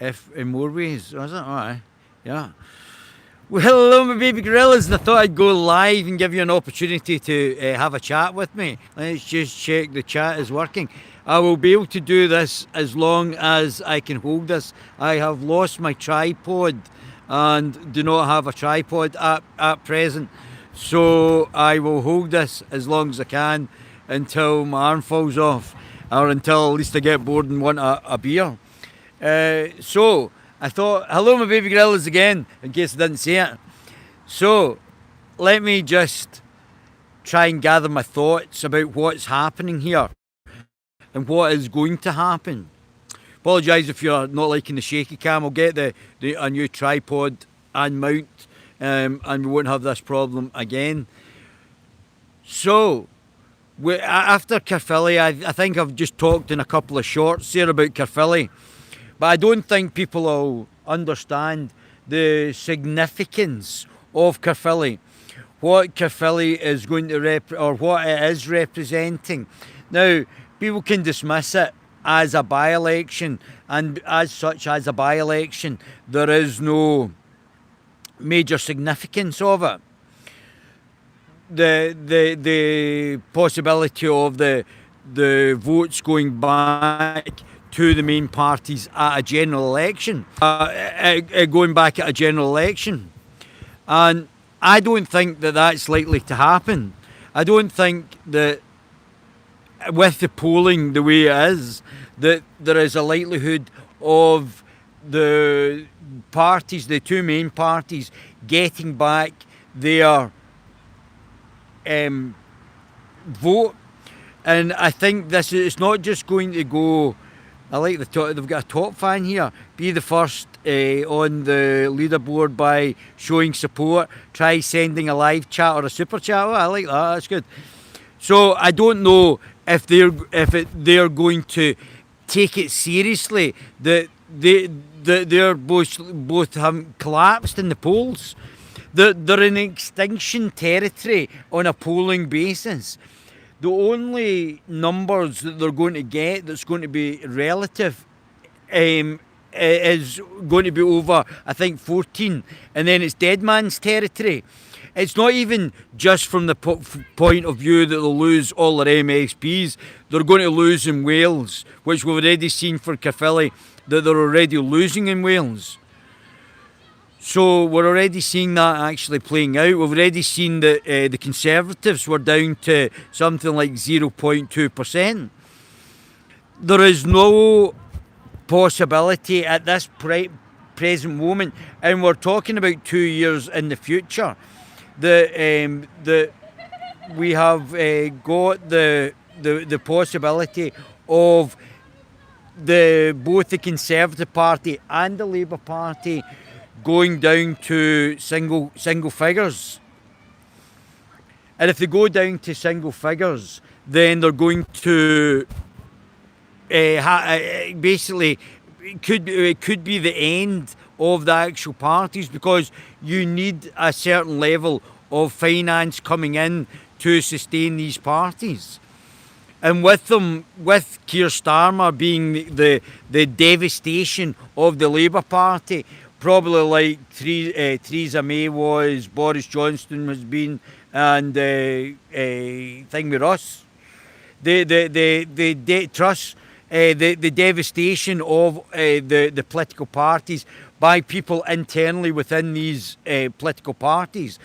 if in more ways. Was it? Alright. Yeah. Well, hello, my baby gorillas, and I thought I'd go live and give you an opportunity to have a chat with me. Let's just check the chat is working. I will be able to do this as long as I can hold this. I have lost my tripod and do not have a tripod at present. So I will hold this as long as I can until my arm falls off, or until at least I get bored and want a beer. So I thought, hello my baby gorillas again, in case I didn't say it. So let me just try and gather my thoughts about what's happening here and what is going to happen. Apologise if you're not liking the shaky cam. I'll get a new tripod and mount, and we won't have this problem again. So after Caerphilly, I think I've just talked in a couple of shorts there about Caerphilly, but I don't think people will understand the significance of Caerphilly, what Caerphilly is going to or what it is representing. Now, people can dismiss it as a by-election, and as such, as a by-election, there is no major significance of it. The possibility of the votes going back to the main parties at a general election, going back at a general election, and I don't think that that's likely to happen. I don't think that with the polling the way it is, that there is a likelihood of the parties, the two main parties, getting back their vote. And I think this is not just going to go, I like the top, they've got a top fan here, be the first on the leaderboard by showing support, try sending a live chat or a super chat. Oh, I like that, that's good. So I don't know if they're going to take it seriously that they're both have collapsed in the polls. They're in extinction territory on a polling basis. The only numbers that they're going to get that's going to be relative is going to be over, I think, 14, and then it's dead man's territory. It's not even just from the point of view that they'll lose all their MSPs. They're going to lose in Wales, which we've already seen for Caerphilly, that they're already losing in Wales. So we're already seeing that actually playing out. We've already seen that the Conservatives were down to something like 0.2%. There is no possibility at this present moment, and we're talking about 2 years in the future, that we have got the possibility of both the Conservative Party and the Labour Party going down to single figures. And if they go down to single figures, then they're going to basically, it could be the end of the actual parties, because you need a certain level of finance coming in to sustain these parties. And with them, with Keir Starmer being the devastation of the Labour Party, probably like Theresa May was, Boris Johnson has been, and thing with us, the devastation of the political parties by people internally within these political parties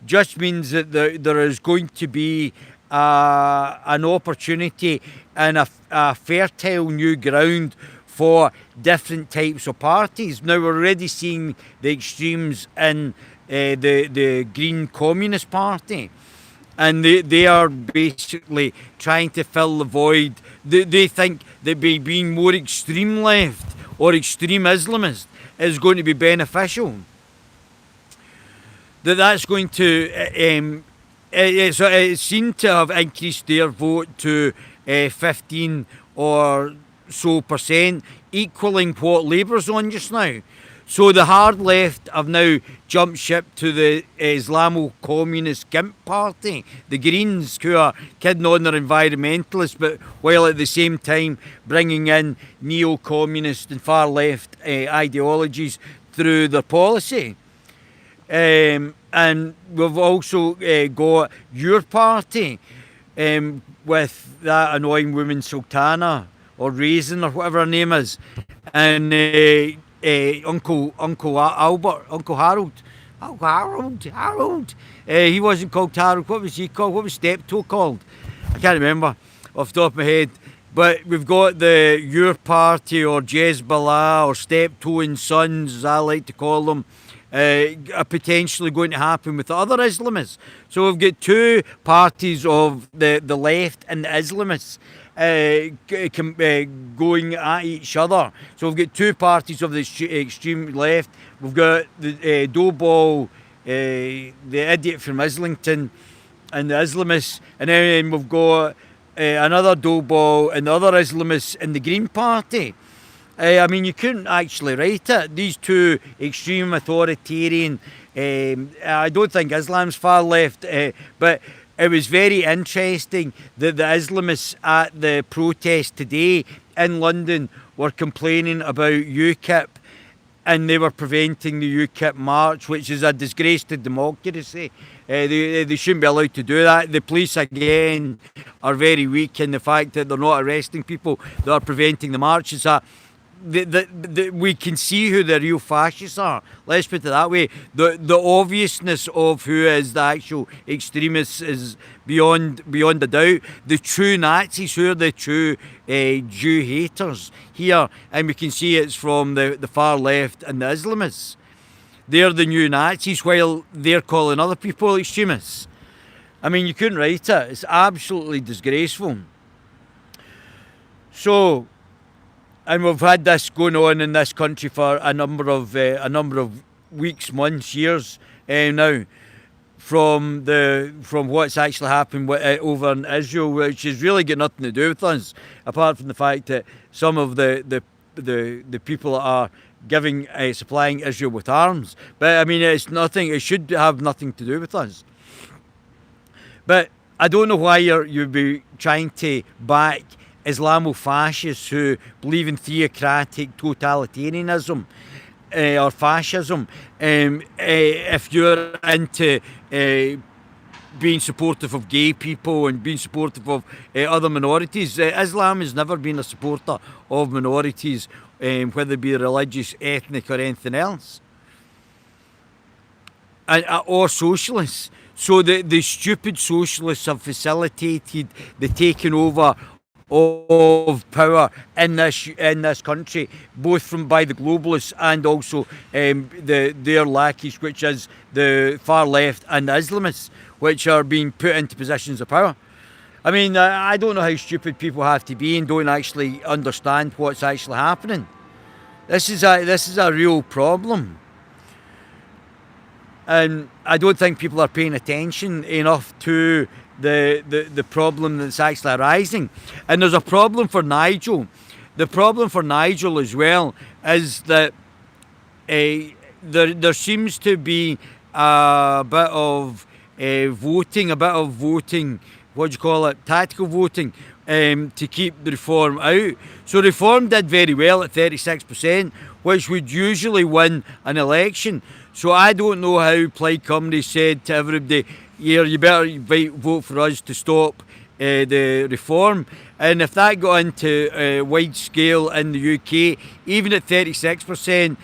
just means that there is going to be an opportunity and a fertile new ground for different types of parties. Now we're already seeing the extremes in the Green Communist Party, and they are basically trying to fill the void. They think that by being more extreme left or extreme Islamist is going to be beneficial. That's going to it seemed to have increased their vote to 15 or so percent, equaling what Labour's on just now. So the hard left have now jumped ship to the Islamo-Communist GIMP party, the Greens, who are kidding on their environmentalists, but while at the same time bringing in neo-communist and far-left ideologies through their policy. And we've also got your party with that annoying woman Sultana, or Raisin, or whatever her name is, and Uncle Harold. He wasn't called Harold. What was he called? What was Steptoe called? I can't remember off the top of my head. But we've got the Your Party, or Jezbollah, or Steptoe and Sons, as I like to call them, are potentially going to happen with the other Islamists. So we've got two parties of the left and the Islamists going at each other. So we've got two parties of the extreme left. We've got the Doughball, the idiot from Islington, and the Islamists, and then we've got another Doughball and the other Islamists in the Green Party. I mean, you couldn't actually write it. These two extreme authoritarian, I don't think Islam's far left, but it was very interesting that the Islamists at the protest today in London were complaining about UKIP, and they were preventing the UKIP march, which is a disgrace to democracy. They shouldn't be allowed to do that. The police, again, are very weak in the fact that they're not arresting people that are preventing the march. It's we can see who the real fascists are. Let's put it that way. The obviousness of who is the actual extremists is beyond a doubt. The true Nazis, who are the true Jew haters here, and we can see it's from the far left and the Islamists. They're the new Nazis, while they're calling other people extremists. I mean, you couldn't write it. It's absolutely disgraceful. So, and we've had this going on in this country for a number of weeks, months, years now, from what's actually happened over in Israel, which has really got nothing to do with us, apart from the fact that some of the people that are supplying Israel with arms. But I mean, it's nothing. It should have nothing to do with us. But I don't know why you'd be trying to back Islamo-fascists who believe in theocratic totalitarianism or fascism, if you're into being supportive of gay people and being supportive of other minorities. Islam has never been a supporter of minorities, whether it be religious, ethnic, or anything else, or socialists. So the stupid socialists have facilitated the taking over of power in this country, both by the globalists and also their lackeys, which is the far left and the Islamists, which are being put into positions of power. I mean, I don't know how stupid people have to be and don't actually understand what's actually happening. This is a real problem. And I don't think people are paying attention enough to the problem that's actually arising. And there's a problem for Nigel. The problem for Nigel as well is that there seems to be a bit of voting, what do you call it, tactical voting, to keep the Reform out. So Reform did very well at 36%, which would usually win an election. So I don't know how Plaid Cymru said to everybody, yeah, you better vote for us to stop the Reform. And if that got into wide scale in the UK, even at 36%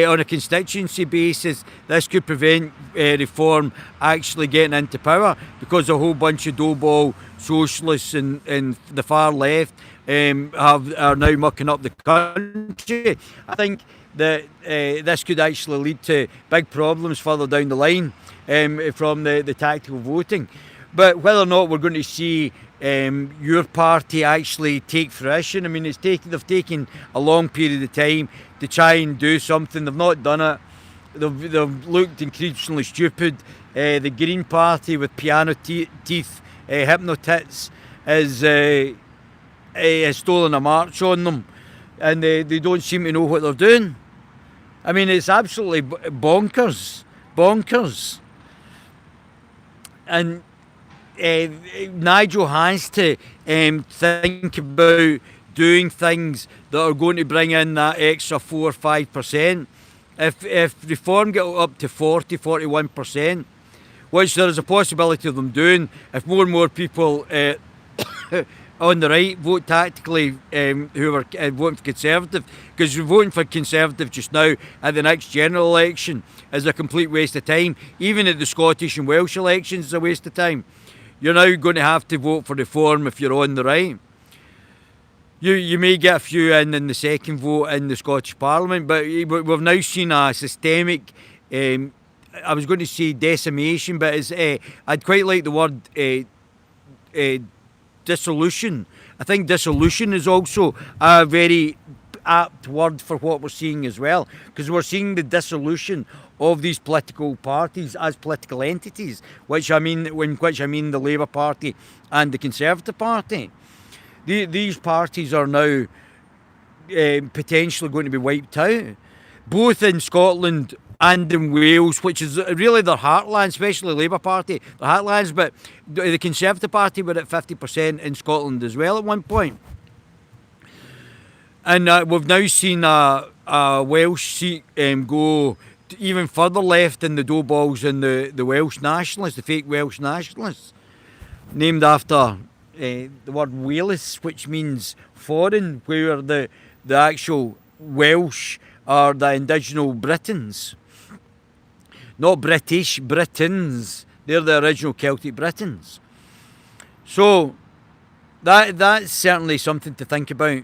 on a constituency basis, this could prevent Reform actually getting into power, because a whole bunch of doughball socialists and the far left are now mucking up the country. I think that this could actually lead to big problems further down the line from the tactical voting. But whether or not we're going to see your party actually take fruition, I mean, they've taken a long period of time to try and do something. They've not done it. They've looked increasingly stupid. The Green Party with piano teeth, hypnotits, has stolen a march on them, and they don't seem to know what they're doing. I mean, it's absolutely bonkers. Bonkers. And Nigel has to think about doing things that are going to bring in that extra 4 or 5%. If reform get up to 40, 41%, which there is a possibility of them doing, if more and more people on the right vote tactically who are voting for Conservative, because voting for Conservative just now at the next general election is a complete waste of time. Even at the Scottish and Welsh elections is a waste of time. You're now going to have to vote for Reform if you're on the right. You may get a few in the second vote in the Scottish Parliament, but we've now seen a systemic, I was going to say decimation, but it's, I'd quite like the word dissolution. I think dissolution is also a very apt word for what we're seeing as well, because we're seeing the dissolution of these political parties as political entities, which I mean the Labour Party and the Conservative Party. These parties are now potentially going to be wiped out, both in Scotland and in Wales, which is really their heartland, especially the Labour Party, their heartlands, but the Conservative Party were at 50% in Scotland as well at one point. And we've now seen a Welsh seat go even further left in the dough balls in the Welsh nationalists, the fake Welsh nationalists, named after the word Wales, which means foreign, where the actual Welsh are the indigenous Britons. Not British, Britons. They're the original Celtic Britons. So that's certainly something to think about.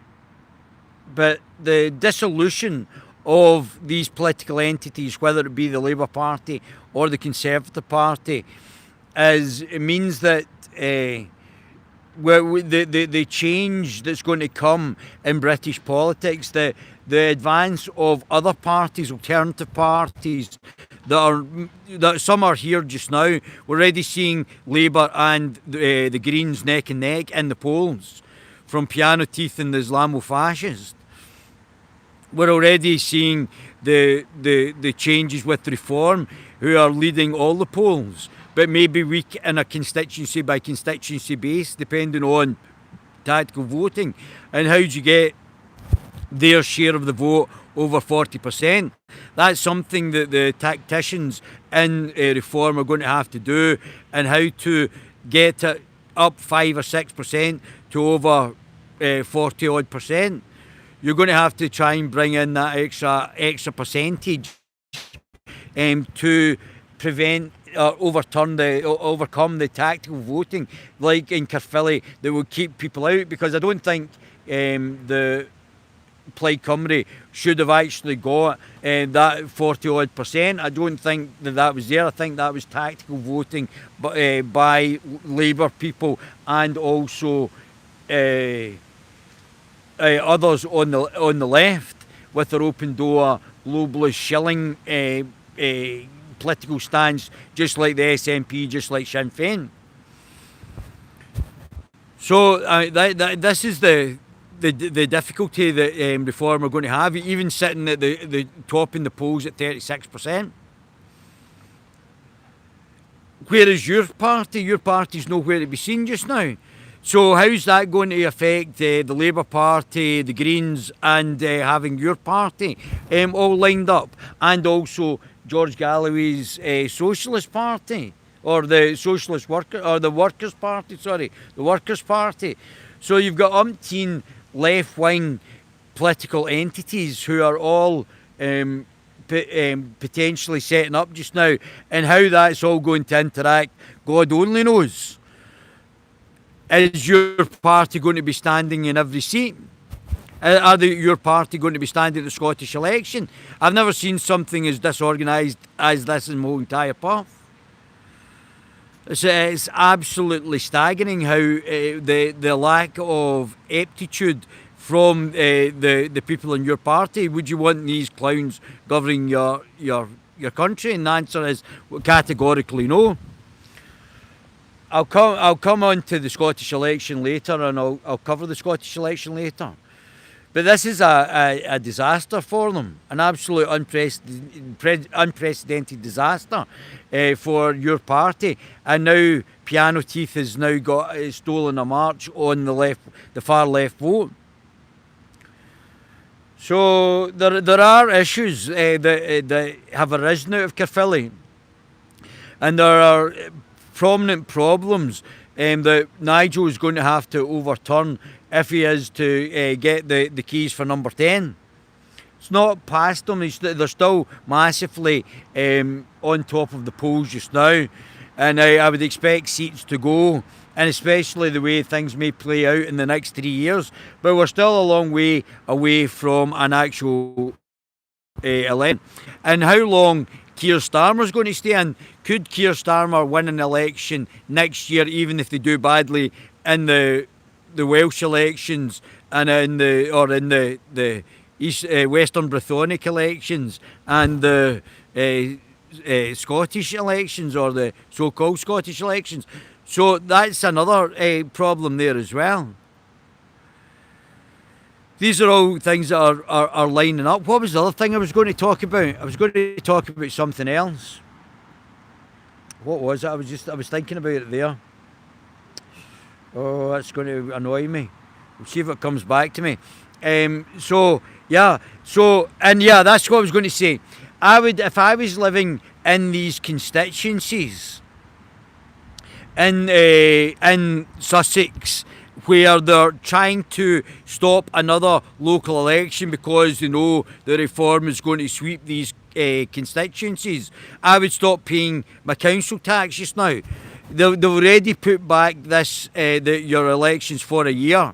But the dissolution of these political entities, whether it be the Labour Party or the Conservative Party, it means that the change that's going to come in British politics, the advance of other parties, alternative parties, that some are here just now. We're already seeing Labour and the Greens neck and neck in the polls, from Piano Teeth and the Islamofascist. We're already seeing the changes with Reform, who are leading all the polls, but maybe weak in a constituency by constituency base, depending on tactical voting. And how do you get their share of the vote over 40%? That's something that the tacticians in Reform are going to have to do, and how to get it up 5 or 6% to over 40 odd percent. You're going to have to try and bring in that extra percentage to prevent overcome the tactical voting, like in Caerphilly, that will keep people out. Because I don't think the Plaid Cymru should have actually got that 40 odd percent. I don't think that was there. I think that was tactical voting by Labour people, and also others on the left with their open door globalist shilling political stance, just like the SNP, just like Sinn Féin. So this is the difficulty that Reform are going to have, even sitting at the top in the polls at 36%. Whereas your party's nowhere to be seen just now. So how's that going to affect the Labour Party, the Greens, and having your party all lined up, and also George Galloway's Socialist Party, or the Socialist Worker, or the Workers' Party? Sorry, the Workers' Party. So you've got umpteen left-wing political entities who are all potentially setting up just now, and how that's all going to interact, God only knows. Is your party going to be standing in every seat? Your party going to be standing at the Scottish election? I've never seen something as disorganised as this in my whole entire path. It's absolutely staggering how the lack of aptitude from the people in your party. Would you want these clowns governing your country? And the answer is categorically no. I'll come on to the Scottish election later, and I'll cover the Scottish election later. But this is a disaster for them, an absolute unprecedented disaster for your party. And now Piano Teeth has now got stolen a march on the far left vote. So there are issues that have arisen out of Caerphilly, and there are prominent problems that Nigel is going to have to overturn if he is to get the keys for number 10. It's not past them. They're still massively on top of the polls just now, and I would expect seats to go, and especially the way things may play out in the next 3 years. But we're still a long way away from an actual election. And how long Keir Starmer's going to stay in? Could Keir Starmer win an election next year, even if they do badly in the Welsh elections and in the East Western Brythonic elections and the Scottish elections, or the so-called Scottish elections? So that's another problem there as well. These are all things that are lining up. What was the other thing I was going to talk about? I was going to talk about something else. What was it? I was thinking about it there. Oh, that's going to annoy me. We'll see if it comes back to me. That's what I was going to say. If I was living in these constituencies in Sussex, where they're trying to stop another local election because they know the reform is going to sweep these constituencies, I would stop paying my council tax just now. They've already put back your elections for a year,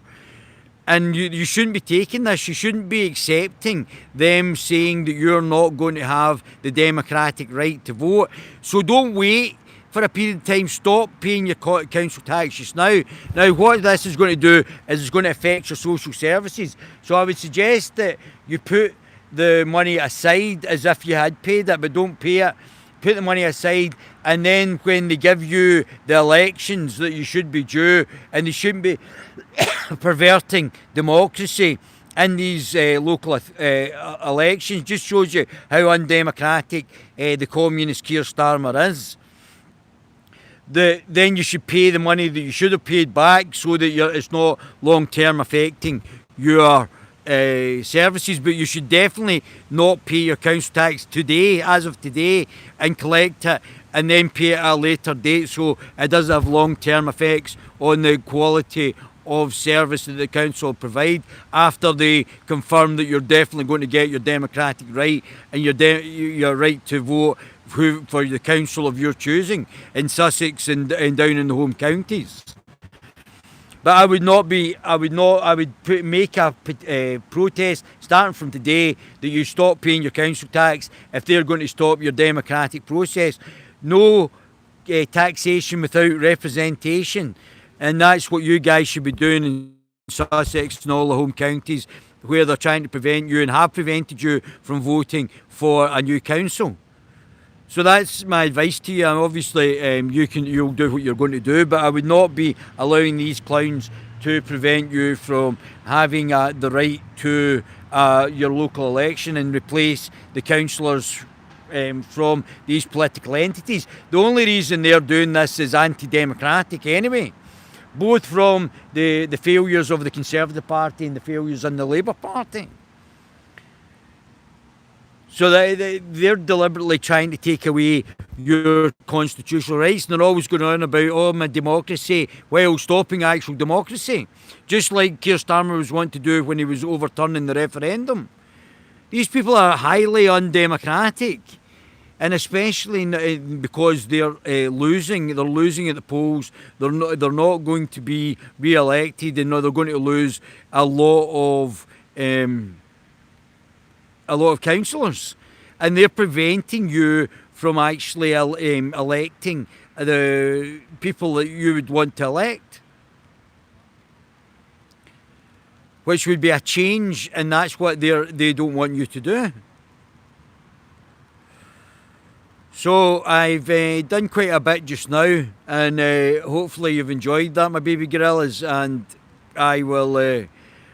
and you shouldn't be taking this. You shouldn't be accepting them saying that you're not going to have the democratic right to vote. So don't wait for a period of time. Stop paying your council tax just now. Now, what this is going to do is it's going to affect your social services. So I would suggest that you put the money aside as if you had paid it, but don't pay it. Put the money aside, and then when they give you the elections that you should be due, and they shouldn't be perverting democracy in these local elections, just shows you how undemocratic the communist Keir Starmer is. Then you should pay the money that you should have paid back, so that it's not long-term affecting your services. But you should definitely not pay your council tax today, as of today, and collect it and then pay it at a later date, so it doesn't have long-term effects on the quality of service that the council provide after they confirm that you're definitely going to get your democratic right and your right to vote for the council of your choosing in Sussex and down in the home counties. But I would make a protest starting from today that you stop paying your council tax if they're going to stop your democratic process. No taxation without representation, and that's what you guys should be doing in Sussex and all the home counties where they're trying to prevent you and have prevented you from voting for a new council. So that's my advice to you. And obviously, you'll do what you're going to do, but I would not be allowing these clowns to prevent you from having the right to your local election and replace the councillors from these political entities. The only reason they're doing this is anti-democratic anyway, both from the failures of the Conservative Party and the failures in the Labour Party. So they're deliberately trying to take away your constitutional rights, and they're always going on about, my democracy, while stopping actual democracy, just like Keir Starmer was wanting to do when he was overturning the referendum. These people are highly undemocratic, and especially because they're losing. They're losing at the polls. They're not going to be re-elected, and they're going to lose a lot of councillors, and they're preventing you from actually electing the people that you would want to elect, which would be a change, and that's what they don't want you to do. So I've done quite a bit just now, and hopefully you've enjoyed that, my baby gorillas, and I will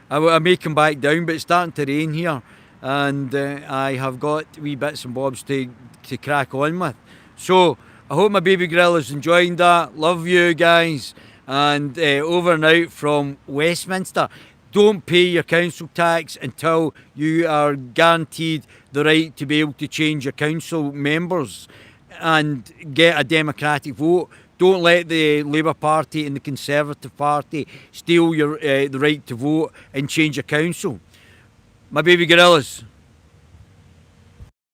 I may come back down, but it's starting to rain here, and I have got wee bits and bobs to crack on with. So I hope my baby Gorilla's enjoying that. Love you guys, and over and out from Westminster. Don't pay your council tax until you are guaranteed the right to be able to change your council members and get a democratic vote. Don't let the Labour Party and the Conservative Party steal your the right to vote and change your council. My baby Gorillas.